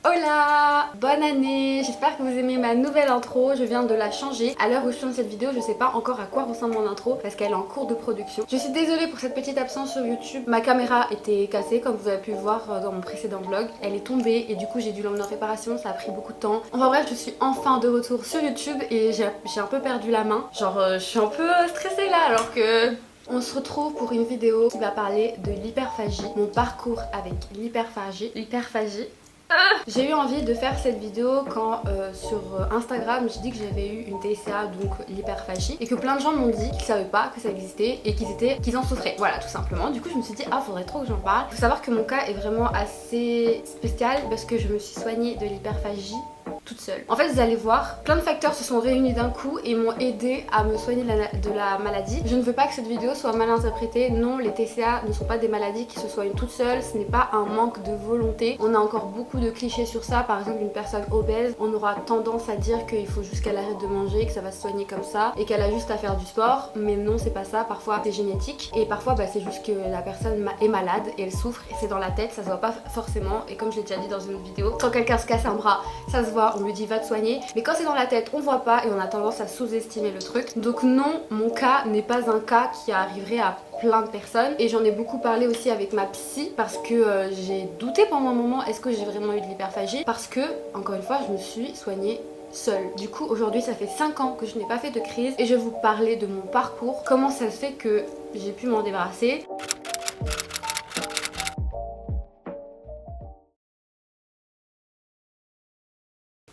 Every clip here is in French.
Hola! Bonne année! J'espère que vous aimez ma nouvelle intro, je viens de la changer. À l'heure où je filme cette vidéo, je sais pas encore à quoi ressemble mon intro parce qu'elle est en cours de production. Je suis désolée pour cette petite absence sur YouTube. Ma caméra était cassée comme vous avez pu voir dans mon précédent vlog. Elle est tombée et du coup j'ai dû l'emmener en réparation, ça a pris beaucoup de temps. Enfin bref, je suis enfin de retour sur YouTube et j'ai un peu perdu la main. Genre je suis un peu stressée là alors que... On se retrouve pour une vidéo qui va parler de l'hyperphagie, mon parcours avec l'hyperphagie. J'ai eu envie de faire cette vidéo quand sur Instagram j'ai dit que j'avais eu une TCA, donc l'hyperphagie, et que plein de gens m'ont dit qu'ils savaient pas que ça existait et qu'ils en souffraient. Voilà, tout simplement. Du coup je me suis dit ah, faudrait trop que j'en parle. Faut savoir que mon cas est vraiment assez spécial parce que je me suis soignée de l'hyperphagie toute seule. En fait vous allez voir, plein de facteurs se sont réunis d'un coup et m'ont aidé à me soigner de la maladie. Je ne veux pas que cette vidéo soit mal interprétée. Non, les TCA ne sont pas des maladies qui se soignent toutes seules. Ce n'est pas un manque de volonté. On a encore beaucoup de clichés sur ça. Par exemple, une personne obèse, on aura tendance à dire qu'il faut juste qu'elle arrête de manger, que ça va se soigner comme ça et qu'elle a juste à faire du sport. Mais non, c'est pas ça. Parfois c'est génétique et parfois c'est juste que la personne est malade et elle souffre et c'est dans la tête, ça se voit pas forcément. Et comme je l'ai déjà dit dans une autre vidéo, quand quelqu'un se casse un bras, ça se voit, on lui dit va te soigner, mais quand c'est dans la tête on voit pas et on a tendance à sous-estimer le truc. Donc non, mon cas n'est pas un cas qui arriverait à plein de personnes et j'en ai beaucoup parlé aussi avec ma psy parce que j'ai douté pendant un moment, est-ce que j'ai vraiment eu de l'hyperphagie, parce que encore une fois je me suis soignée seule. Du coup aujourd'hui ça fait 5 ans que je n'ai pas fait de crise et je vais vous parler de mon parcours, comment ça se fait que j'ai pu m'en débarrasser.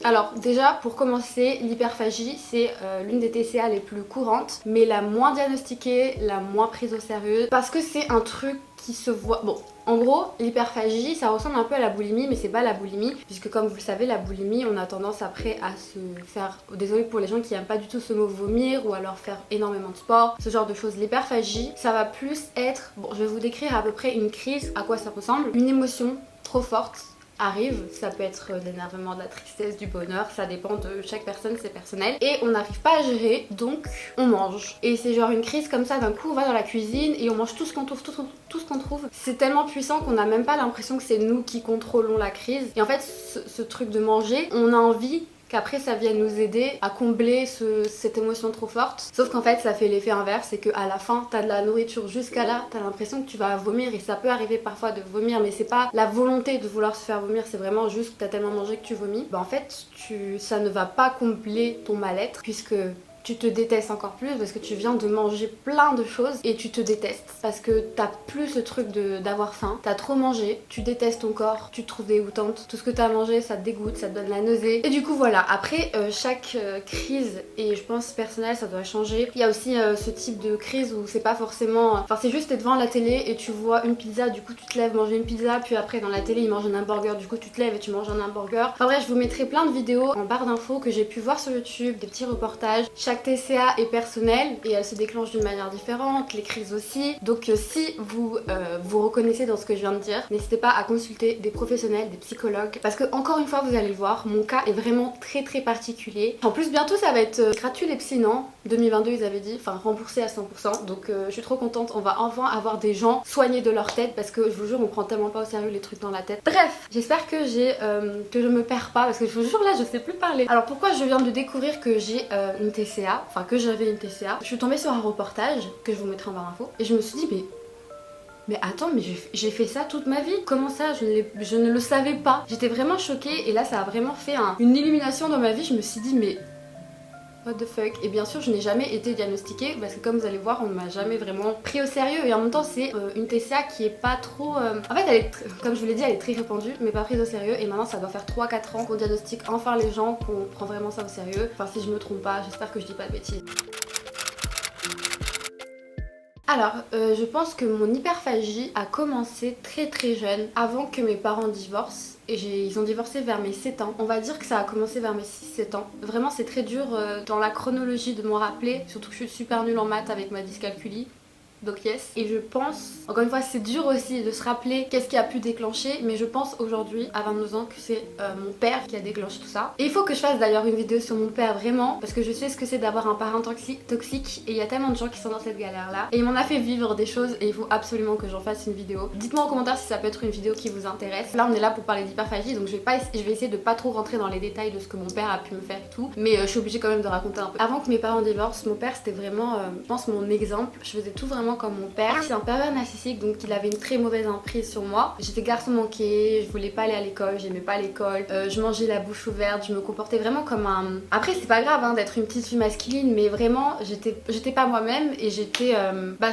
Alors déjà pour commencer, l'hyperphagie c'est l'une des TCA les plus courantes mais la moins diagnostiquée, la moins prise au sérieux parce que c'est un truc qui se voit... Bon, en gros l'hyperphagie ça ressemble un peu à la boulimie mais c'est pas la boulimie puisque comme vous le savez la boulimie on a tendance après à se faire... Désolée pour les gens qui aiment pas du tout ce mot vomir ou alors faire énormément de sport, ce genre de choses. L'hyperphagie ça va plus être... Bon, je vais vous décrire à peu près une crise, à quoi ça ressemble. Une émotion trop forte arrive, ça peut être de l'énervement, de la tristesse, du bonheur, ça dépend de chaque personne, c'est personnel, et on n'arrive pas à gérer, donc on mange. Et c'est genre une crise comme ça, d'un coup on va dans la cuisine et on mange tout ce qu'on trouve, tout ce qu'on trouve. C'est tellement puissant qu'on n'a même pas l'impression que c'est nous qui contrôlons la crise. Et en fait ce truc de manger, on a envie qu'après ça vienne nous aider à combler cette émotion trop forte. Sauf qu'en fait ça fait l'effet inverse, c'est qu'à la fin t'as de la nourriture jusqu'à là, t'as l'impression que tu vas vomir et ça peut arriver parfois de vomir mais c'est pas la volonté de vouloir se faire vomir, c'est vraiment juste que t'as tellement mangé que tu vomis. Bah en fait ça ne va pas combler ton mal-être puisque tu te détestes encore plus parce que tu viens de manger plein de choses et tu te détestes parce que t'as plus ce truc d'avoir faim, t'as trop mangé, tu détestes ton corps, tu te trouves dégoûtante, tout ce que t'as mangé ça te dégoûte, ça te donne la nausée et du coup voilà. Après chaque crise, et je pense personnel ça doit changer, il y a aussi ce type de crise où c'est pas forcément, enfin c'est juste t'es devant la télé et tu vois une pizza, du coup tu te lèves manger une pizza, puis après dans la télé ils mangent un hamburger, du coup tu te lèves et tu manges un hamburger. Enfin bref, je vous mettrai plein de vidéos en barre d'infos que j'ai pu voir sur YouTube, des petits reportages. Chaque TCA est personnelle et elle se déclenche d'une manière différente, les crises aussi. Donc si vous vous reconnaissez dans ce que je viens de dire, n'hésitez pas à consulter des professionnels, des psychologues. Parce que encore une fois, vous allez le voir, mon cas est vraiment très particulier. En plus bientôt ça va être gratuit les psys, non? 2022 ils avaient dit, enfin remboursé à 100%. Donc je suis trop contente, on va enfin avoir des gens soignés de leur tête parce que je vous jure on prend tellement pas au sérieux les trucs dans la tête. Bref, j'espère que que je me perds pas parce que je vous jure là je sais plus parler. Alors pourquoi je viens de découvrir que j'ai une TCA, enfin que j'avais une TCA, je suis tombée sur un reportage que je vous mettrai en barre d'infos et je me suis dit mais attends, mais j'ai fait ça toute ma vie. Comment ça je ne le savais pas. J'étais vraiment choquée et là ça a vraiment fait une illumination dans ma vie. Je me suis dit mais what the fuck. Et bien sûr je n'ai jamais été diagnostiquée parce que comme vous allez voir on ne m'a jamais vraiment pris au sérieux et en même temps c'est une TCA qui est pas trop... En fait elle est, comme je vous l'ai dit, elle est très répandue mais pas prise au sérieux et maintenant ça doit faire 3-4 ans qu'on diagnostique enfin les gens, qu'on prend vraiment ça au sérieux. Enfin si je me trompe pas, j'espère que je dis pas de bêtises. Alors, je pense que mon hyperphagie a commencé très jeune, avant que mes parents divorcent. Et ils ont divorcé vers mes 7 ans. On va dire que ça a commencé vers mes 6-7 ans. Vraiment, c'est très dur dans la chronologie de m'en rappeler. Surtout que je suis super nulle en maths avec ma dyscalculie. donc yes. Et je pense, encore une fois c'est dur aussi de se rappeler qu'est-ce qui a pu déclencher, mais je pense aujourd'hui à 22 ans que c'est mon père qui a déclenché tout ça. Et il faut que je fasse d'ailleurs une vidéo sur mon père vraiment, parce que je sais ce que c'est d'avoir un parent toxique et il y a tellement de gens qui sont dans cette galère là. Et il m'en a fait vivre des choses et il faut absolument que j'en fasse une vidéo. Dites-moi en commentaire si ça peut être une vidéo qui vous intéresse. Là on est là pour parler d'hyperphagie, donc je vais essayer de pas trop rentrer dans les détails de ce que mon père a pu me faire et tout, mais je suis obligée quand même de raconter un peu. Avant que mes parents divorcent, mon père c'était vraiment, je pense, mon exemple. Je faisais tout vraiment comme mon père. C'est un pervers narcissique, donc il avait une très mauvaise emprise sur moi. J'étais garçon manqué, je voulais pas aller à l'école, j'aimais pas l'école, je mangeais la bouche ouverte, je me comportais vraiment comme un... Après c'est pas grave hein, d'être une petite fille masculine, mais vraiment j'étais pas moi-même et j'étais...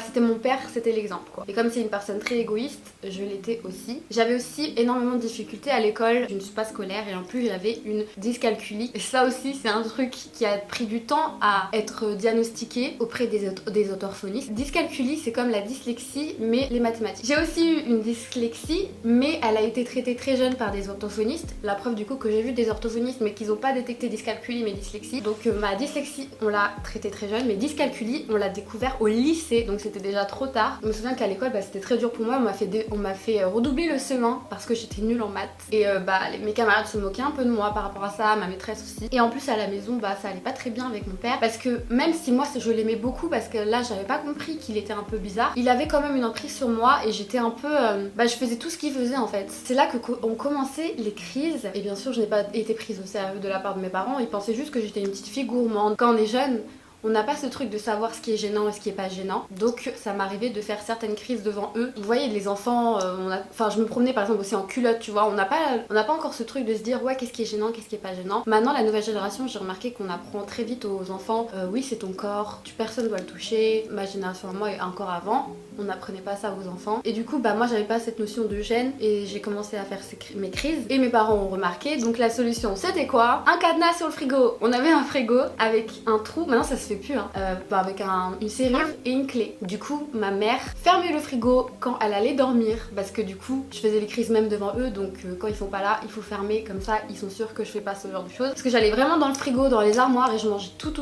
c'était mon père, c'était l'exemple quoi. Et comme c'est une personne très égoïste, je l'étais aussi. J'avais aussi énormément de difficultés à l'école, je ne suis pas scolaire et en plus j'avais une dyscalculie. Et ça aussi c'est un truc qui a pris du temps à être diagnostiqué auprès des orthophonistes. Dyscalculie c'est comme la dyslexie mais les mathématiques. J'ai aussi eu une dyslexie mais elle a été traitée très jeune par des orthophonistes. La preuve du coup que j'ai vu des orthophonistes mais qu'ils n'ont pas détecté dyscalculie mais dyslexie. Donc ma dyslexie on l'a traitée très jeune, mais dyscalculie on l'a découvert au lycée, donc c'était déjà trop tard. Je me souviens qu'à l'école c'était très dur pour moi, on m'a fait redoubler le CE1 parce que j'étais nulle en maths et mes camarades se moquaient un peu de moi par rapport à ça, ma maîtresse aussi. Et en plus à la maison ça allait pas très bien avec mon père parce que même si moi je l'aimais beaucoup parce que là j'avais pas compris qu'il était un peu bizarre, il avait quand même une emprise sur moi et j'étais un peu... je faisais tout ce qu'il faisait en fait. C'est là que ont commencé les crises et bien sûr je n'ai pas été prise au sérieux de la part de mes parents, ils pensaient juste que j'étais une petite fille gourmande. Quand on est jeune, on n'a pas ce truc de savoir ce qui est gênant et ce qui est pas gênant. Donc ça m'arrivait de faire certaines crises devant eux. Vous voyez les enfants, je me promenais par exemple aussi en culotte, tu vois. On n'a pas encore ce truc de se dire ouais qu'est-ce qui est gênant, qu'est-ce qui est pas gênant. Maintenant la nouvelle génération, j'ai remarqué qu'on apprend très vite aux enfants oui c'est ton corps, personne doit le toucher. Ma génération à moi et encore avant, on n'apprenait pas ça aux enfants. Et du coup moi j'avais pas cette notion de gêne et j'ai commencé à faire mes crises. Et mes parents ont remarqué. Donc la solution c'était quoi? Un cadenas sur le frigo. On avait un frigo avec un trou. Maintenant ça se fait plus hein. Avec une serrure et une clé. Du coup ma mère fermait le frigo quand elle allait dormir parce que du coup je faisais les crises même devant eux, donc quand ils sont pas là il faut fermer, comme ça ils sont sûrs que je fais pas ce genre de choses. Parce que j'allais vraiment dans le frigo, dans les armoires et je mangeais tout.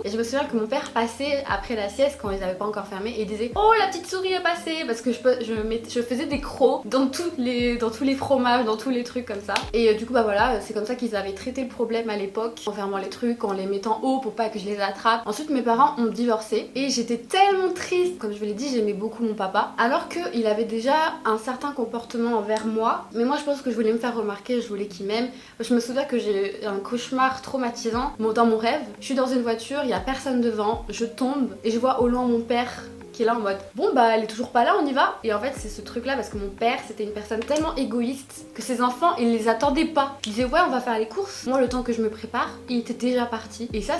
Et je me souviens que mon père passait après la sieste quand ils avaient pas encore fermé et il disait oh la petite souris est passée, parce que je faisais des crocs dans tous les fromages, dans tous les trucs comme ça. Et du coup voilà, c'est comme ça qu'ils avaient traité le problème à l'époque, en fermant les trucs, en les mettant haut pour pas que je les attrape. Ensuite mes parents ont divorcé et j'étais tellement triste. Comme je vous l'ai dit, j'aimais beaucoup mon papa alors qu'il avait déjà un certain comportement envers moi, mais moi je pense que je voulais me faire remarquer, je voulais qu'il m'aime. Je me souviens que j'ai un cauchemar traumatisant dans mon rêve. Je suis dans une voiture, il y a personne devant, je tombe et je vois au loin mon père qui est là en mode bon elle est toujours pas là, on y va. Et en fait c'est ce truc là parce que mon père c'était une personne tellement égoïste que ses enfants il les attendait pas. Il disait ouais on va faire les courses, moi le temps que je me prépare il était déjà parti. Et ça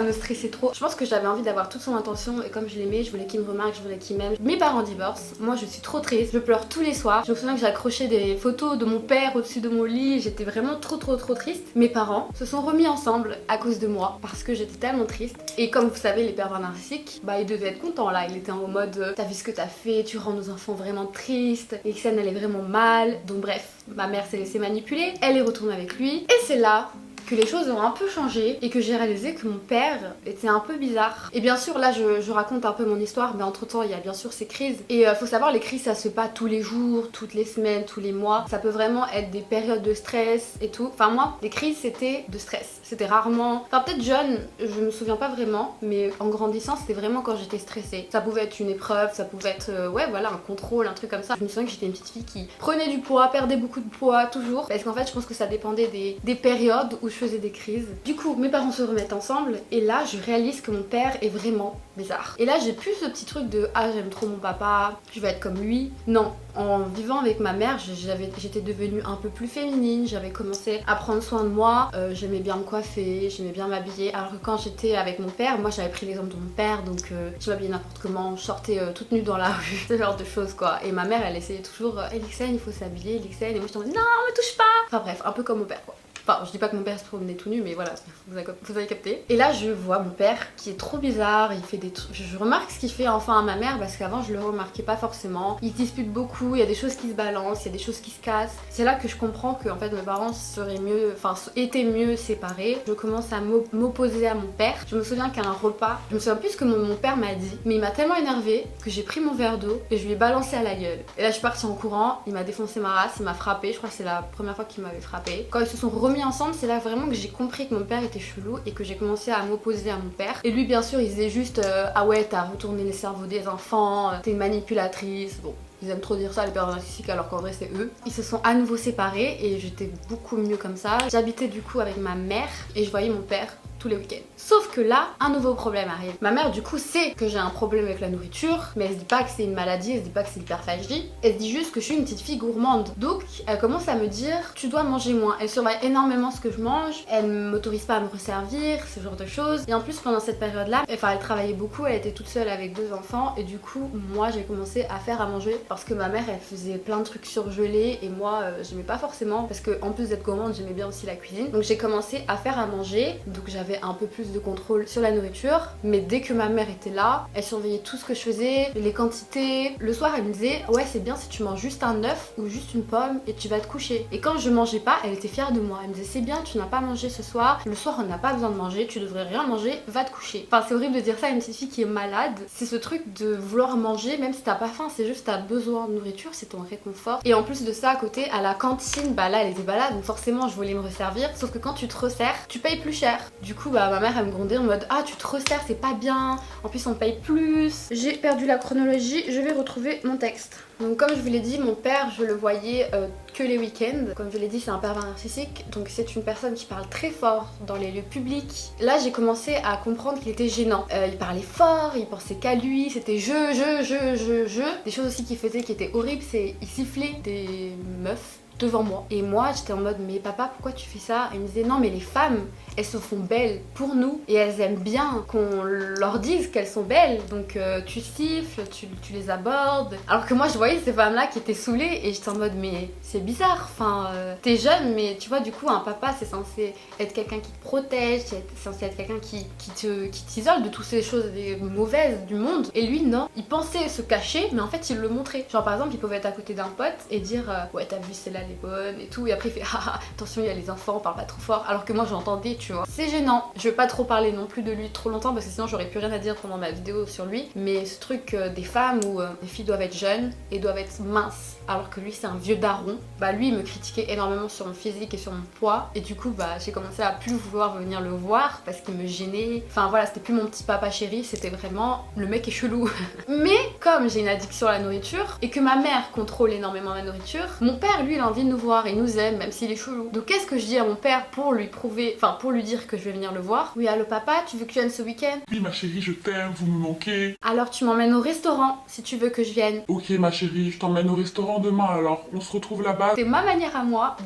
me stressait trop. Je pense que j'avais envie d'avoir toute son attention et comme je l'aimais, je voulais qu'il me remarque, je voulais qu'il m'aime. Mes parents divorcent, moi je suis trop triste, je pleure tous les soirs. Je me souviens que j'ai accroché des photos de mon père au-dessus de mon lit, j'étais vraiment trop triste. Mes parents se sont remis ensemble à cause de moi parce que j'étais tellement triste. Et comme vous savez les pervers narcissiques, ils devaient être contents là, il était en mode t'as vu ce que t'as fait, tu rends nos enfants vraiment tristes et que ça n'allait vraiment mal. Donc bref, ma mère s'est laissée manipuler, elle est retournée avec lui et c'est là que les choses ont un peu changé et que j'ai réalisé que mon père était un peu bizarre. Et bien sûr là je raconte un peu mon histoire, mais entre temps il y a bien sûr ces crises. Et faut savoir les crises ça se fait pas tous les jours, toutes les semaines, tous les mois. Ça peut vraiment être des périodes de stress et tout. Enfin moi les crises c'était de stress. C'était rarement... Enfin peut-être jeune, je me souviens pas vraiment, mais en grandissant c'était vraiment quand j'étais stressée. Ça pouvait être une épreuve, ça pouvait être un contrôle, un truc comme ça. Je me souviens que j'étais une petite fille qui prenait du poids, perdait beaucoup de poids toujours. Parce qu'en fait je pense que ça dépendait des périodes où je faisais des crises. Du coup mes parents se remettent ensemble et là je réalise que mon père est vraiment bizarre. Et là j'ai plus ce petit truc de ah j'aime trop mon papa, je vais être comme lui. Non, en vivant avec ma mère j'étais devenue un peu plus féminine, j'avais commencé à prendre soin de moi, j'aimais bien me coiffer, j'aimais bien m'habiller. Alors que quand j'étais avec mon père, moi j'avais pris l'exemple de mon père, donc je m'habillais n'importe comment, je sortais toute nue dans la rue, ce genre de choses quoi. Et ma mère elle essayait toujours Elixane il faut s'habiller, Elixane, et moi j'étais en mode non me touche pas. Enfin bref, un peu comme mon père quoi. Enfin, je dis pas que mon père se promenait tout nu, mais voilà, vous avez capté. Et là, je vois mon père qui est trop bizarre, il fait des trucs. Je remarque ce qu'il fait enfin à ma mère parce qu'avant, je le remarquais pas forcément. Il se dispute beaucoup, il y a des choses qui se balancent, il y a des choses qui se cassent. C'est là que je comprends que en fait, mes parents seraient mieux, enfin, étaient mieux séparés. Je commence à m'opposer à mon père. Je me souviens qu'à un repas, je me souviens plus ce que mon père m'a dit, mais il m'a tellement énervé que j'ai pris mon verre d'eau et je lui ai balancé à la gueule. Et là, je suis partie en courant, il m'a défoncé ma race, il m'a frappé. Je crois que c'est la première fois qu'il m'avait frappé. Quand ils se sont remis ensemble, c'est là vraiment que j'ai compris que mon père était chelou et que j'ai commencé à m'opposer à mon père. Et lui, bien sûr, il disait juste ah ouais, t'as retourné les cerveaux des enfants, t'es une manipulatrice. Bon. Ils aiment trop dire ça, les pères narcissiques, alors qu'en vrai c'est eux. Ils se sont à nouveau séparés et j'étais beaucoup mieux comme ça. J'habitais du coup avec ma mère et je voyais mon père tous les week-ends. Sauf que là, un nouveau problème arrive. Ma mère du coup sait que j'ai un problème avec la nourriture, mais elle se dit pas que c'est une maladie, elle se dit pas que c'est l'hyperphagie, elle se dit juste que je suis une petite fille gourmande. Donc elle commence à me dire tu dois manger moins. Elle surveille énormément ce que je mange, elle m'autorise pas à me resservir, ce genre de choses. Et en plus pendant cette période là, enfin elle travaillait beaucoup, elle était toute seule avec 2 enfants et du coup moi j'ai commencé à faire à manger parce que ma mère elle faisait plein de trucs surgelés et moi j'aimais pas forcément parce que en plus d'être gourmande j'aimais bien aussi la cuisine. Donc j'ai commencé à faire à manger, donc j'avais un peu plus de contrôle sur la nourriture, mais dès que ma mère était là, elle surveillait tout ce que je faisais, les quantités. Le soir elle me disait ouais c'est bien si tu manges juste un œuf ou juste une pomme et tu vas te coucher. Et quand je mangeais pas, elle était fière de moi, elle me disait c'est bien tu n'as pas mangé ce soir, le soir on n'a pas besoin de manger, tu devrais rien manger, va te coucher. Enfin c'est horrible de dire ça à une petite fille qui est malade, c'est ce truc de vouloir manger même si t'as pas faim, c'est juste t'as besoin de nourriture, c'est ton réconfort. Et en plus de ça à côté à la cantine, bah là elle était pas là donc forcément je voulais me resservir, sauf que quand tu te resserres tu payes plus cher. Du coup bah ma mère elle me grondait en mode ah tu te resserres c'est pas bien, en plus on paye plus. J'ai perdu la chronologie, je vais retrouver mon texte. Donc comme je vous l'ai dit, mon père je le voyais que les week-ends. Comme je l'ai dit c'est un pervers narcissique, donc c'est une personne qui parle très fort dans les lieux publics. Là j'ai commencé à comprendre qu'il était gênant. Il parlait fort, il pensait qu'à lui, c'était je. Des choses aussi qu'il faisait qui étaient horribles, c'est il sifflait des meufs devant moi. Et moi j'étais en mode mais papa pourquoi tu fais ça? Et il me disait non mais les femmes elles se font belles pour nous et elles aiment bien qu'on leur dise qu'elles sont belles, donc tu siffles, tu les abordes. Alors que moi je voyais ces femmes là qui étaient saoulées et j'étais en mode mais c'est bizarre, enfin t'es jeune mais tu vois du coup un papa c'est censé être quelqu'un qui te protège, c'est censé être quelqu'un qui t'isole de toutes ces choses mauvaises du monde. Et lui non, il pensait se cacher mais en fait il le montrait. Genre par exemple il pouvait être à côté d'un pote et dire ouais t'as vu celle-là elle est bonne et tout, et après il fait ah attention il y a les enfants, parle pas trop fort, alors que moi j'entendais tu vois. C'est gênant, je vais pas trop parler non plus de lui trop longtemps parce que sinon j'aurais plus rien à dire pendant ma vidéo sur lui, mais ce truc des femmes où les filles doivent être jeunes et doivent être minces alors que lui c'est un vieux daron, bah lui il me critiquait énormément sur mon physique et sur mon poids et du coup bah j'ai commencé à plus vouloir venir le voir parce qu'il me gênait. Enfin voilà, c'était plus mon petit papa chéri, c'était vraiment le mec est chelou. Mais comme j'ai une addiction à la nourriture et que ma mère contrôle énormément ma nourriture, mon père lui il a envie de nous voir, il nous aime même s'il est chelou. Donc qu'est-ce que je dis à mon père pour lui prouver, enfin pour lui dire que je vais venir le voir? Oui allô papa, tu veux que je vienne ce week-end? Oui ma chérie, je t'aime, vous me manquez. Alors tu m'emmènes au restaurant si tu veux que je vienne. Ok ma chérie, je t'emmène au restaurant demain alors, on se retrouve là-bas. C'est ma manière à moi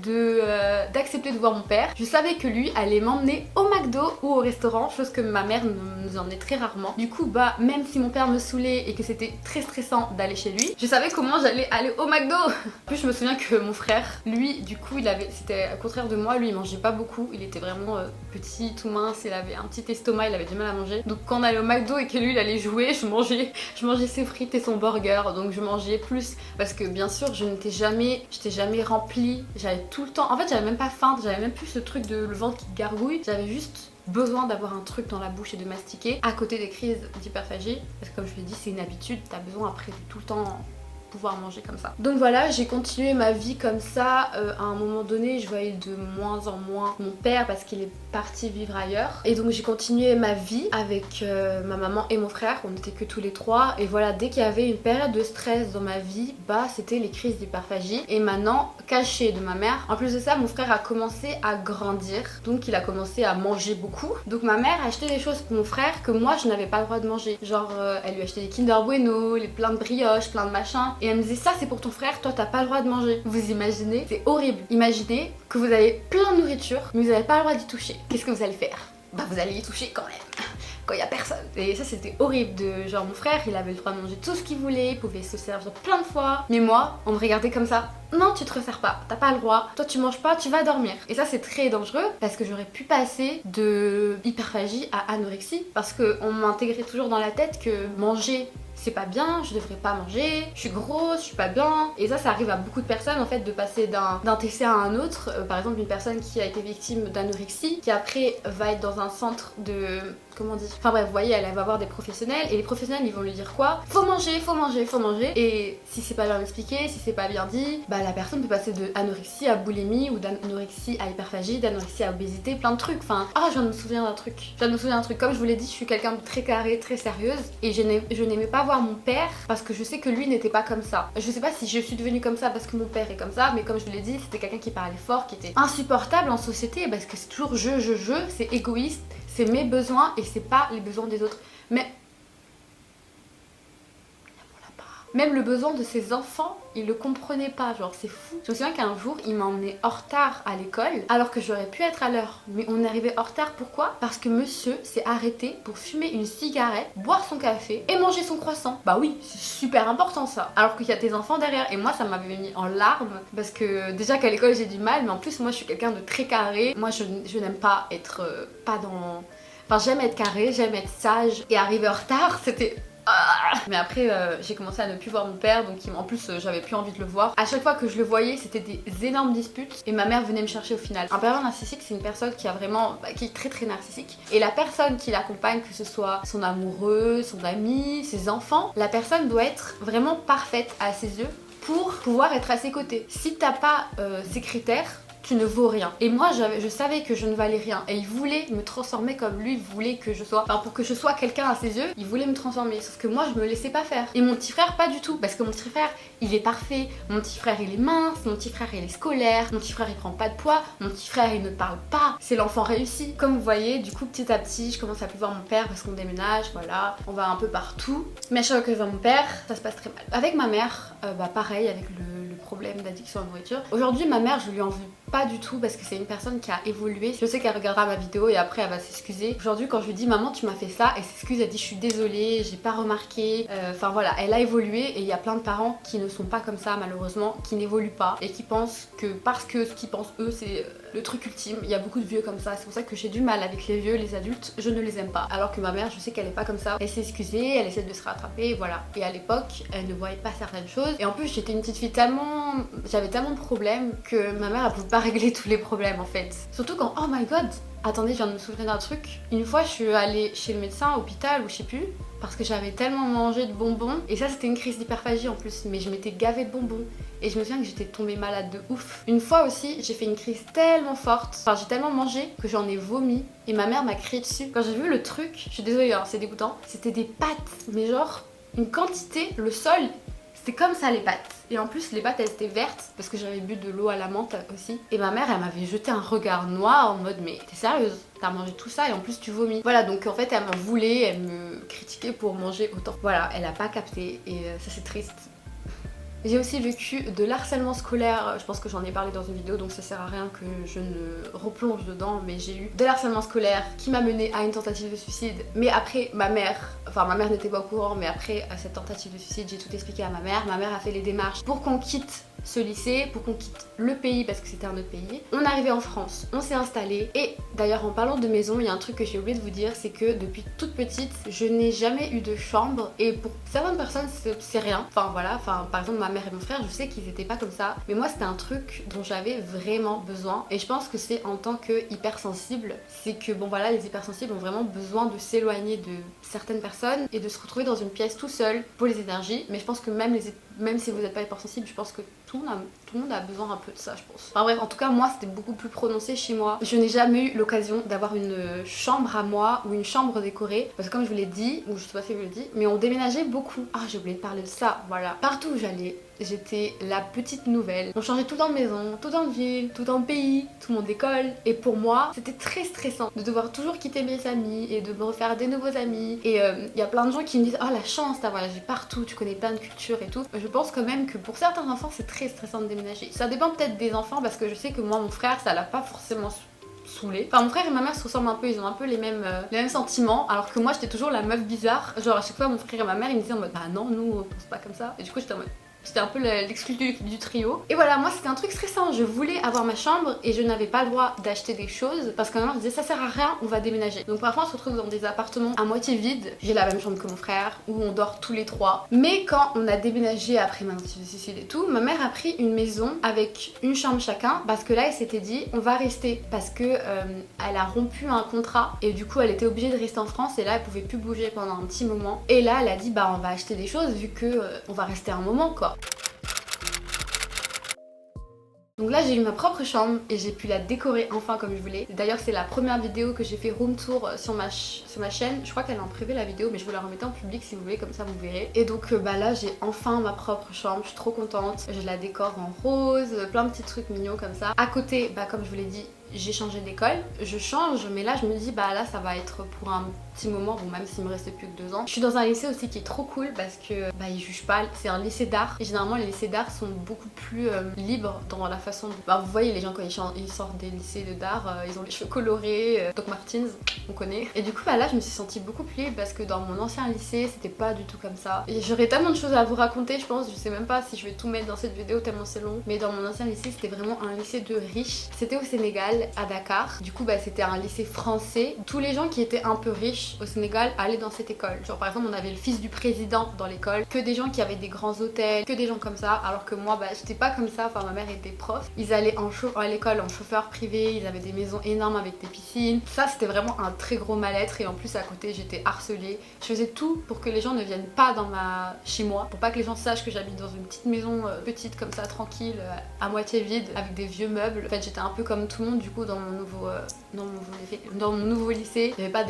d'accepter de voir mon père. Je savais que lui allait m'emmener au McDo ou au restaurant, chose que ma mère nous emmenait très rarement. Du coup bah même si mon père me saoulait et que c'était très stressant d'aller chez lui, je savais comment j'allais aller au McDo. En plus je me souviens que mon frère, lui du coup c'était au contraire de moi, lui il mangeait pas beaucoup, il était vraiment petit, tout mince, il avait un petit estomac, il avait du mal à manger. Donc quand on allait au McDo et que lui il allait jouer, je mangeais ses frites et son burger, donc je mangeais plus parce que bien sûr j'étais jamais remplie, j'avais tout le temps, en fait j'avais même pas faim, j'avais même plus ce truc de le ventre qui gargouille, j'avais juste besoin d'avoir un truc dans la bouche et de mastiquer à côté des crises d'hyperphagie parce que comme je l'ai dit c'est une habitude, t'as besoin après de tout le temps pouvoir manger comme ça. Donc voilà, j'ai continué ma vie comme ça. À un moment donné je voyais de moins en moins mon père parce qu'il est parti vivre ailleurs et donc j'ai continué ma vie avec ma maman et mon frère, on était que tous les trois et voilà, dès qu'il y avait une période de stress dans ma vie, bah c'était les crises d'hyperphagie et maintenant caché de ma mère. En plus de ça mon frère a commencé à grandir, donc il a commencé à manger beaucoup, donc ma mère a acheté des choses pour mon frère que moi je n'avais pas le droit de manger, genre elle lui a acheté des Kinder Bueno, plein de brioches, plein de machins. Et elle me disait ça c'est pour ton frère, toi t'as pas le droit de manger. Vous imaginez? C'est horrible. Imaginez que vous avez plein de nourriture mais vous n'avez pas le droit d'y toucher. Qu'est-ce que vous allez faire? Bah vous allez y toucher quand même. quand il y a personne. Et ça c'était horrible de genre mon frère il avait le droit de manger tout ce qu'il voulait, il pouvait se servir plein de fois. Mais moi on me regardait comme ça. Non tu te resserres pas, t'as pas le droit, toi tu manges pas, tu vas dormir. Et ça c'est très dangereux parce que j'aurais pu passer de hyperphagie à anorexie parce qu'on m'intégrait toujours dans la tête que manger c'est pas bien, je devrais pas manger, je suis grosse, je suis pas bien. Et ça arrive à beaucoup de personnes en fait de passer d'un TCA à un autre. Par exemple une personne qui a été victime d'anorexie, qui après va être dans un centre de... comment dire, enfin bref, vous voyez, elle va voir des professionnels et les professionnels ils vont lui dire quoi? Faut manger, faut manger, faut manger. Et si c'est pas bien expliqué, si c'est pas bien dit, bah la personne peut passer de anorexie à boulimie ou d'anorexie à hyperphagie, d'anorexie à obésité, plein de trucs. Enfin, je viens de me souvenir d'un truc. Je viens de me souvenir d'un truc. Comme je vous l'ai dit, je suis quelqu'un de très carré, très sérieuse et je n'aimais pas voir mon père parce que je sais que lui n'était pas comme ça. Je sais pas si je suis devenue comme ça parce que mon père est comme ça, mais comme je vous l'ai dit, c'était quelqu'un qui parlait fort, qui était insupportable en société parce que c'est toujours je, c'est égoïste. C'est mes besoins et c'est pas les besoins des autres. Mais même le besoin de ses enfants, il le comprenait pas, genre c'est fou. Je me souviens qu'un jour, il m'a emmené en retard à l'école alors que j'aurais pu être à l'heure. Mais on est arrivé en retard, pourquoi? Parce que monsieur s'est arrêté pour fumer une cigarette, boire son café et manger son croissant. Bah oui, c'est super important ça. Alors qu'il y a tes enfants derrière. Et moi, ça m'avait mis en larmes parce que déjà qu'à l'école j'ai du mal, mais en plus moi je suis quelqu'un de très carré. Moi je n'aime pas être pas dans... Enfin j'aime être carré, j'aime être sage. Et arriver en retard, c'était... Mais après j'ai commencé à ne plus voir mon père, donc en plus j'avais plus envie de le voir. À chaque fois que je le voyais c'était des énormes disputes et ma mère venait me chercher au final. Un pervers narcissique c'est une personne qui a vraiment qui est très narcissique, et la personne qui l'accompagne, que ce soit son amoureux, son ami, ses enfants, la personne doit être vraiment parfaite à ses yeux pour pouvoir être à ses côtés. Si t'as pas ces critères, tu ne vaux rien. Et moi je savais que je ne valais rien et il voulait me transformer comme lui voulait que je sois. Enfin pour que je sois quelqu'un à ses yeux, il voulait me transformer, sauf que moi je me laissais pas faire. Et mon petit frère pas du tout, parce que mon petit frère il est parfait, mon petit frère il est mince, mon petit frère il est scolaire, mon petit frère il prend pas de poids, mon petit frère il ne parle pas, c'est l'enfant réussi. Comme vous voyez, du coup petit à petit je commence à plus voir mon père parce qu'on déménage, voilà, on va un peu partout. Mais à chaque fois que je vois mon père, ça se passe très mal. Avec ma mère, pareil, avec le problème d'addiction à la nourriture. Aujourd'hui ma mère je lui en veux pas du tout parce que c'est une personne qui a évolué. Je sais qu'elle regardera ma vidéo et après elle va s'excuser. Aujourd'hui quand je lui dis maman tu m'as fait ça, elle s'excuse, elle dit je suis désolée, j'ai pas remarqué. Enfin voilà, elle a évolué et il y a plein de parents qui ne sont pas comme ça malheureusement, qui n'évoluent pas et qui pensent que parce que ce qu'ils pensent eux c'est le truc ultime. Il y a beaucoup de vieux comme ça, c'est pour ça que j'ai du mal avec les vieux, les adultes, je ne les aime pas. Alors que ma mère je sais qu'elle est pas comme ça, elle s'est excusée, elle essaie de se rattraper, voilà. Et à l'époque elle ne voyait pas certaines choses et en plus j'étais une petite fille tellement... j'avais tellement de problèmes que ma mère elle pouvait pas régler tous les problèmes en fait. Surtout quand, oh my god, attendez, je viens de me souvenir d'un truc. Une fois, je suis allée chez le médecin, hôpital ou je sais plus, parce que j'avais tellement mangé de bonbons. Et ça, c'était une crise d'hyperphagie en plus, mais je m'étais gavée de bonbons. Et je me souviens que j'étais tombée malade de ouf. Une fois aussi, j'ai fait une crise tellement forte, enfin j'ai tellement mangé que j'en ai vomi. Et ma mère m'a crié dessus. Quand j'ai vu le truc, je suis désolée, hein, c'est dégoûtant. C'était des pâtes, mais genre une quantité, le sol. C'était comme ça les pâtes. Et en plus les pâtes elles étaient vertes parce que j'avais bu de l'eau à la menthe aussi. Et ma mère elle m'avait jeté un regard noir en mode mais t'es sérieuse? T'as mangé tout ça et en plus tu vomis. Voilà, donc en fait elle m'en voulait, elle me critiquait pour manger autant. Voilà, elle a pas capté et ça c'est triste. J'ai aussi vécu de l'harcèlement scolaire, je pense que j'en ai parlé dans une vidéo donc ça sert à rien que je ne replonge dedans, mais j'ai eu de l'harcèlement scolaire qui m'a mené à une tentative de suicide. Mais après ma mère n'était pas au courant, mais après cette tentative de suicide j'ai tout expliqué à ma mère a fait les démarches pour qu'on quitte ce lycée, pour qu'on quitte le pays parce que c'était un autre pays. On est arrivé en France, on s'est installé et d'ailleurs en parlant de maison, il y a un truc que j'ai oublié de vous dire, c'est que depuis toute petite je n'ai jamais eu de chambre et pour certaines personnes c'est rien. Enfin voilà, par exemple ma mère et mon frère, je sais qu'ils étaient pas comme ça, mais moi c'était un truc dont j'avais vraiment besoin et je pense que c'est en tant que hypersensible, c'est que bon voilà, les hypersensibles ont vraiment besoin de s'éloigner de certaines personnes et de se retrouver dans une pièce tout seul pour les énergies, mais je pense que même si vous n'êtes pas hypersensible, je pense que tout le monde a besoin un peu de ça, je pense. Enfin bref, en tout cas moi c'était beaucoup plus prononcé chez moi. Je n'ai jamais eu l'occasion d'avoir une chambre à moi ou une chambre décorée parce que comme je vous l'ai dit, ou je sais pas si je vous l'ai dit, mais on déménageait beaucoup. Ah j'ai oublié de parler de ça, voilà. Partout où j'allais, j'étais la petite nouvelle. On changeait tout dans maison, tout dans ville, tout dans pays, tout mon école. Et pour moi, c'était très stressant de devoir toujours quitter mes amis et de me refaire des nouveaux amis. Et il y a plein de gens qui me disent oh la chance, t'as voyagé partout, tu connais plein de cultures et tout. Je pense quand même que pour certains enfants, c'est très stressant de déménager. Ça dépend peut-être des enfants parce que je sais que moi, mon frère, ça l'a pas forcément saoulée. Enfin mon frère et ma mère se ressemblent un peu, ils ont un peu les mêmes sentiments, alors que moi j'étais toujours la meuf bizarre. Genre à chaque fois mon frère et ma mère ils me disaient en mode bah non nous on pense pas comme ça. Et du coup j'étais en mode j'étais un peu l'exclu du trio. Et voilà, moi c'était un truc stressant. Je voulais avoir ma chambre et je n'avais pas le droit d'acheter des choses parce que ma mère disait ça sert à rien, on va déménager. Donc parfois on se retrouve dans des appartements à moitié vides. J'ai la même chambre que mon frère où on dort tous les trois. Mais quand on a déménagé après ma petite Cécile et tout, ma mère a pris une maison avec une chambre chacun parce que là elle s'était dit on va rester parce que elle a rompu un contrat et du coup elle était obligée de rester en France et là elle pouvait plus bouger pendant un petit moment. Et là elle a dit bah on va acheter des choses vu que on va rester un moment quoi. Donc là j'ai eu ma propre chambre et j'ai pu la décorer enfin comme je voulais. D'ailleurs c'est la première vidéo que j'ai fait room tour sur ma chaîne. Je crois qu'elle est en privé la vidéo mais je vous la remettrai en public si vous voulez, comme ça vous verrez. Et donc bah là j'ai enfin ma propre chambre, je suis trop contente. Je la décore en rose, plein de petits trucs mignons comme ça. À côté bah comme je vous l'ai dit j'ai changé d'école, je change mais là je me dis bah là ça va être pour un petit moment, bon même s'il me restait plus que 2 ans. Je suis dans un lycée aussi qui est trop cool parce que bah ils jugent pas, c'est un lycée d'art et généralement les lycées d'art sont beaucoup plus libres dans la façon de... Bah vous voyez les gens quand ils sortent des lycées d'art, ils ont les cheveux colorés, Doc Martens, on connaît. Et du coup bah là je me suis sentie beaucoup plus libre parce que dans mon ancien lycée c'était pas du tout comme ça. Et j'aurais tellement de choses à vous raconter je pense, je sais même pas si je vais tout mettre dans cette vidéo tellement c'est long. Mais dans mon ancien lycée c'était vraiment un lycée de riches, c'était au Sénégal à Dakar. Du coup bah c'était un lycée français. Tous les gens qui étaient un peu riches au Sénégal allaient dans cette école. Genre par exemple on avait le fils du président dans l'école, que des gens qui avaient des grands hôtels, que des gens comme ça, alors que moi bah j'étais pas comme ça, enfin ma mère était prof. Ils allaient à l'école en chauffeur privé, ils avaient des maisons énormes avec des piscines. Ça c'était vraiment un très gros mal-être et en plus à côté j'étais harcelée. Je faisais tout pour que les gens ne viennent pas chez moi, pour pas que les gens sachent que j'habite dans une petite maison petite comme ça, tranquille, à moitié vide, avec des vieux meubles. En fait j'étais un peu comme tout le monde du coup dans mon nouveau lycée. Il n'y avait pas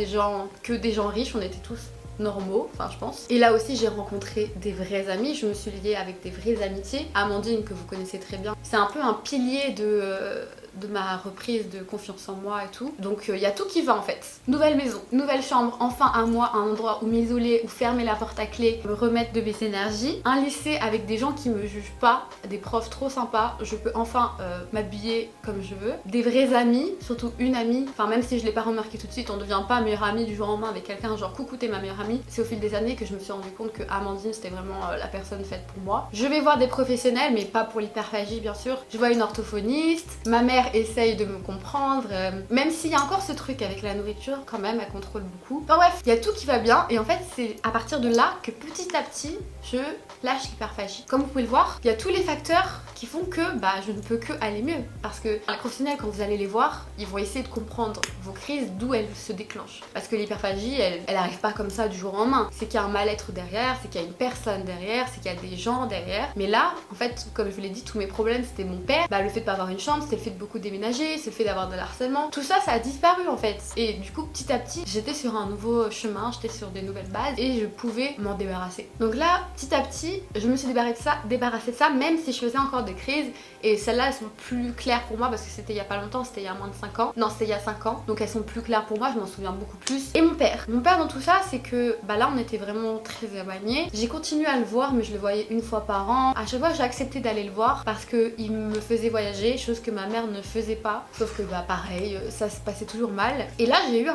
que des gens riches, on était tous normaux, enfin je pense. Et là aussi j'ai rencontré des vrais amis, je me suis liée avec des vraies amitiés. Amandine que vous connaissez très bien, c'est un peu un pilier de ma reprise de confiance en moi et tout. Donc il y a tout qui va en fait. Nouvelle maison, nouvelle chambre, enfin à moi un endroit où m'isoler, où fermer la porte à clé, me remettre de mes énergies. Un lycée avec des gens qui me jugent pas, des profs trop sympas, je peux enfin m'habiller comme je veux. Des vrais amis, surtout une amie, enfin même si je l'ai pas remarqué tout de suite, on devient pas meilleure amie du jour au lendemain avec quelqu'un genre coucou t'es ma meilleure amie. C'est au fil des années que je me suis rendu compte que Amandine c'était vraiment la personne faite pour moi. Je vais voir des professionnels mais pas pour l'hyperphagie bien sûr. Je vois une orthophoniste, ma mère essaye de me comprendre, même s'il y a encore ce truc avec la nourriture quand même elle contrôle beaucoup. Enfin bref, il y a tout qui va bien et en fait c'est à partir de là que petit à petit je lâche l'hyperphagie. Comme vous pouvez le voir, il y a tous les facteurs qui font que bah je ne peux que aller mieux parce que les professionnels quand vous allez les voir ils vont essayer de comprendre vos crises, d'où elles se déclenchent parce que l'hyperphagie elle arrive pas comme ça du jour au lendemain, c'est qu'il y a un mal-être derrière, c'est qu'il y a une personne derrière, c'est qu'il y a des gens derrière. Mais là en fait comme je vous l'ai dit tous mes problèmes c'était mon père, bah le fait de pas avoir une chambre, c'était le fait de beaucoup déménager, c'est le fait d'avoir de l'harcèlement, tout ça ça a disparu en fait et du coup petit à petit j'étais sur un nouveau chemin, j'étais sur des nouvelles bases et je pouvais m'en débarrasser. Donc là petit à petit je me suis débarrassée de ça même si je faisais encore des crises et celles-là elles sont plus claires pour moi parce que c'était il y a pas longtemps, c'était il y a moins de 5 ans, non c'était il y a 5 ans donc elles sont plus claires pour moi, je m'en souviens beaucoup plus. Et mon père dans tout ça c'est que bah là on était vraiment très éloignés, j'ai continué à le voir mais je le voyais une fois par an. À chaque fois j'ai accepté d'aller le voir parce qu'il me faisait voyager, chose que ma mère ne faisait pas, sauf que bah pareil ça se passait toujours mal. Et là j'ai eu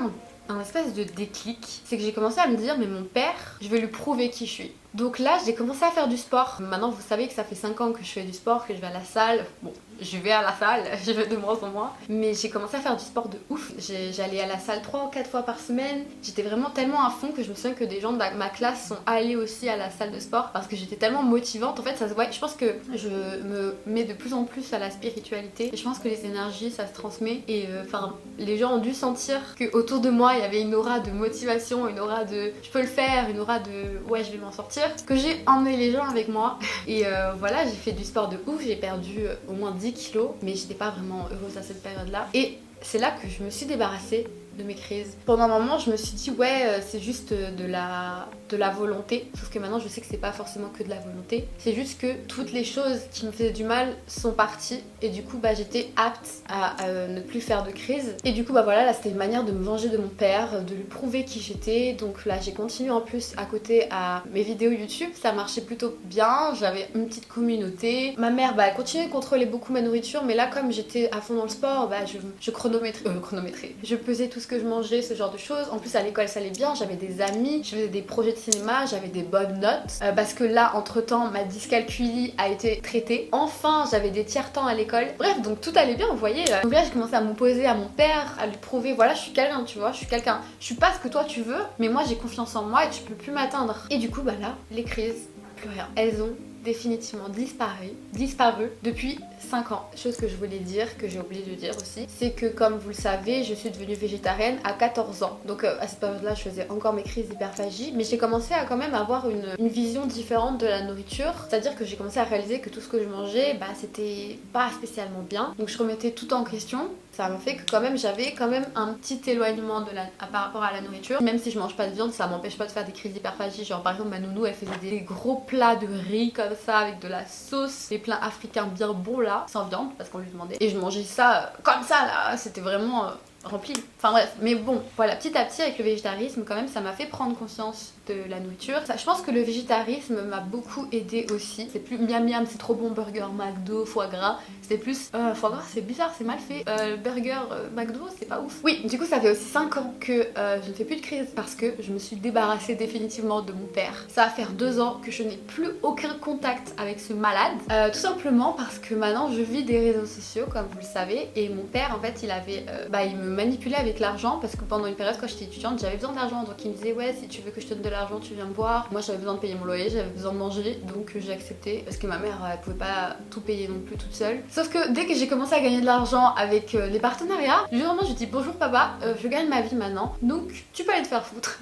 un espèce de déclic, c'est que j'ai commencé à me dire mais mon père je vais lui prouver qui je suis. Donc là j'ai commencé à faire du sport. Maintenant vous savez que ça fait 5 ans que je fais du sport, que je vais à la salle. Bon je vais à la salle, je vais de moins en moins. Mais j'ai commencé à faire du sport de ouf. J'allais à la salle 3 ou 4 fois par semaine. J'étais vraiment tellement à fond que je me souviens que des gens de ma classe sont allés aussi à la salle de sport parce que j'étais tellement motivante. En fait ça se voit, je pense que je me mets de plus en plus à la spiritualité. Et je pense que les énergies ça se transmet. Et enfin les gens ont dû sentir que autour de moi il y avait une aura de motivation, une aura de je peux le faire, une aura de ouais je vais m'en sortir. Que j'ai emmené les gens avec moi. Et voilà j'ai fait du sport de ouf, j'ai perdu au moins 10 kilos mais j'étais pas vraiment heureuse à cette période là et c'est là que je me suis débarrassée de mes crises. Pendant un moment je me suis dit ouais c'est juste de la volonté, sauf que maintenant je sais que c'est pas forcément que de la volonté, c'est juste que toutes les choses qui me faisaient du mal sont parties et du coup bah j'étais apte à ne plus faire de crise. Et du coup bah voilà, là c'était une manière de me venger de mon père, de lui prouver qui j'étais. Donc là j'ai continué en plus à côté à mes vidéos YouTube, ça marchait plutôt bien, j'avais une petite communauté. Ma mère bah elle continuait de contrôler beaucoup ma nourriture, mais là comme j'étais à fond dans le sport, bah je chronométrais, je pesais tout ce que je mangeais, ce genre de choses. En plus à l'école ça allait bien, j'avais des amis, je faisais des projets de cinéma, j'avais des bonnes notes parce que là entre temps ma dyscalculie a été traitée. Enfin j'avais des tiers temps à l'école. Bref donc tout allait bien, vous voyez. Donc là j'ai commencé à m'opposer à mon père, à lui prouver voilà je suis quelqu'un, tu vois, je suis quelqu'un. Je suis pas ce que toi tu veux, mais moi j'ai confiance en moi et tu peux plus m'atteindre. Et du coup bah là les crises, plus rien. Elles ont définitivement disparu depuis 5 ans. Chose que je voulais dire, que j'ai oublié de dire aussi, c'est que comme vous le savez, je suis devenue végétarienne à 14 ans. Donc à cette période-là, je faisais encore mes crises d'hyperphagie, mais j'ai commencé à quand même avoir une vision différente de la nourriture. C'est-à-dire que j'ai commencé à réaliser que tout ce que je mangeais, bah c'était pas spécialement bien. Donc je remettais tout en question. Ça m'a fait que quand même j'avais quand même un petit éloignement par rapport à la nourriture. Même si je mange pas de viande, ça m'empêche pas de faire des crises d'hyperphagie. Genre par exemple ma nounou elle faisait des gros plats de riz comme ça avec de la sauce, des plats africains bien bons là, sans viande parce qu'on lui demandait. Et je mangeais ça comme ça là, c'était vraiment rempli. Enfin bref, mais bon, voilà, petit à petit avec le végétarisme quand même ça m'a fait prendre conscience de la nourriture. Ça, je pense que le végétarisme m'a beaucoup aidé aussi. C'est plus miam miam, c'est trop bon, burger, McDo, foie gras. C'était plus foie gras c'est bizarre, c'est mal fait. Burger, McDo, c'est pas ouf. Oui, du coup ça fait aussi 5 ans que je ne fais plus de crise parce que je me suis débarrassée définitivement de mon père. Ça va faire 2 ans que je n'ai plus aucun contact avec ce malade. Tout simplement parce que maintenant je vis des réseaux sociaux comme vous le savez. Et mon père en fait il avait il me manipulait avec l'argent parce que pendant une période quand j'étais étudiante j'avais besoin d'argent. Donc il me disait ouais si tu veux que je te donne de l'argent tu viens me voir. Moi j'avais besoin de payer mon loyer, j'avais besoin de manger, donc j'ai accepté parce que ma mère elle pouvait pas tout payer non plus toute seule. Sauf que dès que j'ai commencé à gagner de l'argent avec les partenariats, du jour au lendemain je dis bonjour papa, je gagne ma vie maintenant, donc tu peux aller te faire foutre.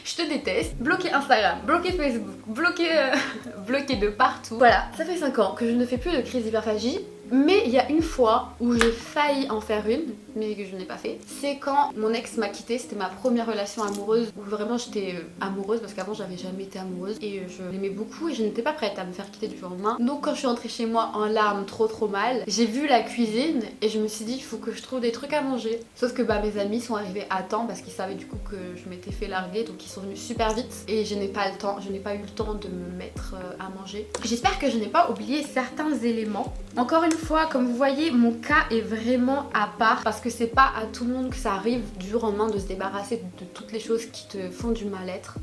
Je te déteste. Bloquer Instagram, bloquer Facebook, bloquer de partout. Voilà, ça fait 5 ans que je ne fais plus de crise d'hyperphagie. Mais il y a une fois où j'ai failli en faire une, mais que je n'ai pas fait. C'est quand mon ex m'a quittée, c'était ma première relation amoureuse où vraiment j'étais amoureuse parce qu'avant j'avais jamais été amoureuse et je l'aimais beaucoup et je n'étais pas prête à me faire quitter du jour au lendemain. Donc quand je suis rentrée chez moi en larmes trop mal, j'ai vu la cuisine et je me suis dit il faut que je trouve des trucs à manger. Sauf que bah mes amis sont arrivés à temps parce qu'ils savaient du coup que je m'étais fait larguer, donc ils sont venus super vite et je n'ai pas eu le temps de me mettre à manger. J'espère que je n'ai pas oublié certains éléments. Encore une fois, comme vous voyez, mon cas est vraiment à part parce que c'est pas à tout le monde que ça arrive du jour au lendemain de se débarrasser de toutes les choses qui te font du mal-être.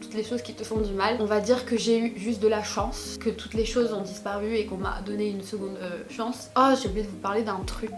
Toutes les choses qui te font du mal. On va dire que j'ai eu juste de la chance, que toutes les choses ont disparu et qu'on m'a donné une seconde chance. Oh, j'ai oublié de vous parler d'un truc.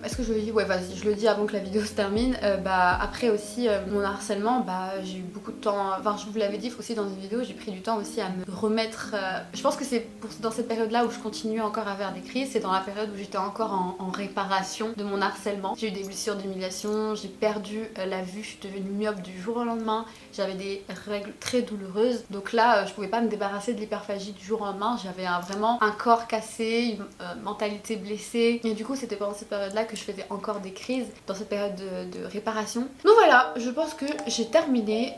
Est-ce que je le dis? Ouais, vas-y, je le dis avant que la vidéo se termine. Après aussi, mon harcèlement, j'ai eu beaucoup de temps. Enfin, je vous l'avais dit aussi dans une vidéo, j'ai pris du temps aussi à me remettre. Je pense que c'est dans cette période-là où je continue encore à faire des crises. C'est dans la période où j'étais encore en réparation de mon harcèlement. J'ai eu des blessures d'humiliation, j'ai perdu la vue, je suis devenue myope du jour au lendemain. J'avais des règles très douloureuses. Donc là, je pouvais pas me débarrasser de l'hyperphagie du jour au lendemain. J'avais vraiment un corps cassé, une mentalité blessée. Et du coup, c'était pendant cette période-là que je faisais encore des crises dans cette période de réparation. Donc voilà, je pense que j'ai terminé.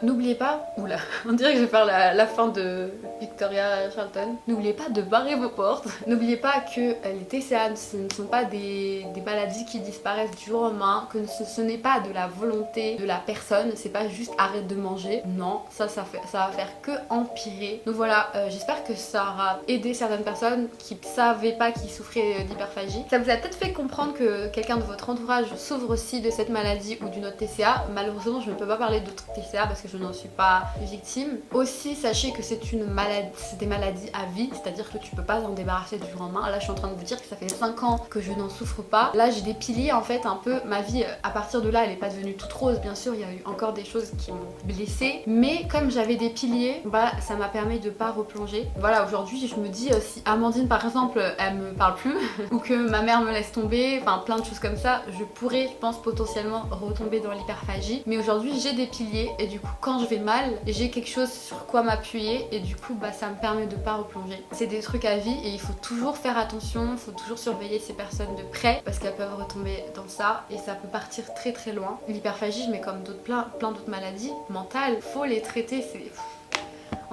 N'oubliez pas, oula, on dirait que je vais faire la fin de Victoria Charlton. N'oubliez pas de barrer vos portes. N'oubliez pas que les TCA ce ne sont pas des maladies qui disparaissent du jour au lendemain, que ce n'est pas de la volonté de la personne, c'est pas juste arrête de manger. Non, ça va faire que empirer. Donc voilà, j'espère que ça aura aidé certaines personnes qui ne savaient pas qu'ils souffraient d'hyperphagie. Ça vous a peut-être fait comprendre que quelqu'un de votre entourage souffre aussi de cette maladie ou d'une autre TCA. Malheureusement, je ne peux pas parler d'autres TCA parce que je n'en suis pas victime. Aussi, sachez que c'est une maladie, c'est des maladies à vie, c'est-à-dire que tu peux pas en débarrasser du jour au lendemain. Là, je suis en train de vous dire que ça fait 5 ans que je n'en souffre pas. Là, j'ai des piliers en fait un peu. Ma vie, à partir de là, elle est pas devenue toute rose. Bien sûr, il y a eu encore des choses qui m'ont blessée, mais comme j'avais des piliers, ça m'a permis de pas replonger. Voilà, aujourd'hui, je me dis si Amandine par exemple, elle me parle plus ou que ma mère me laisse tomber, enfin plein de choses comme ça, je pourrais, je pense, potentiellement retomber dans l'hyperphagie. Mais aujourd'hui, j'ai des piliers et du coup, quand je vais mal, j'ai quelque chose sur quoi m'appuyer et du coup, bah ça me permet de pas replonger. C'est des trucs à vie et il faut toujours faire attention, il faut toujours surveiller ces personnes de près parce qu'elles peuvent retomber dans ça et ça peut partir très très loin. L'hyperphagie, mais comme plein d'autres maladies mentales, faut les traiter, c'est...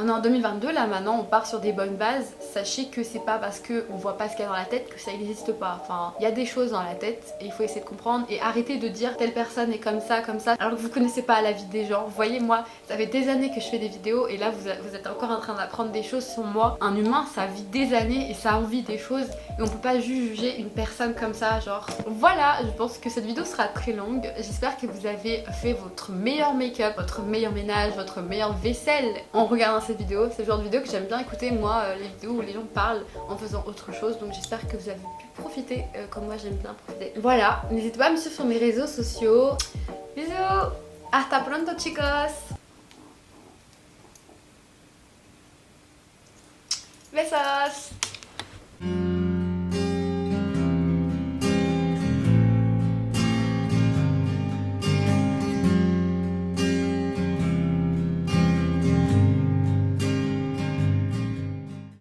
On est en 2022 là maintenant, on part sur des bonnes bases. Sachez que c'est pas parce qu'on voit pas ce qu'il y a dans la tête que ça n'existe pas. Enfin, il y a des choses dans la tête et il faut essayer de comprendre et arrêter de dire telle personne est comme ça, alors que vous connaissez pas la vie des gens. Vous voyez, moi, ça fait des années que je fais des vidéos et là vous êtes encore en train d'apprendre des choses sur moi. Un humain, ça vit des années et ça a envie des choses et on peut pas juger une personne comme ça, genre. Voilà, je pense que cette vidéo sera très longue. J'espère que vous avez fait votre meilleur make-up, votre meilleur ménage, votre meilleure vaisselle en regardant cette vidéo. C'est le genre de vidéo que j'aime bien écouter, moi, les vidéos où les gens parlent en faisant autre chose. Donc j'espère que vous avez pu profiter comme moi j'aime bien profiter. Voilà, n'hésitez pas à me suivre sur mes réseaux sociaux. Bisous, hasta pronto chicos. Besos.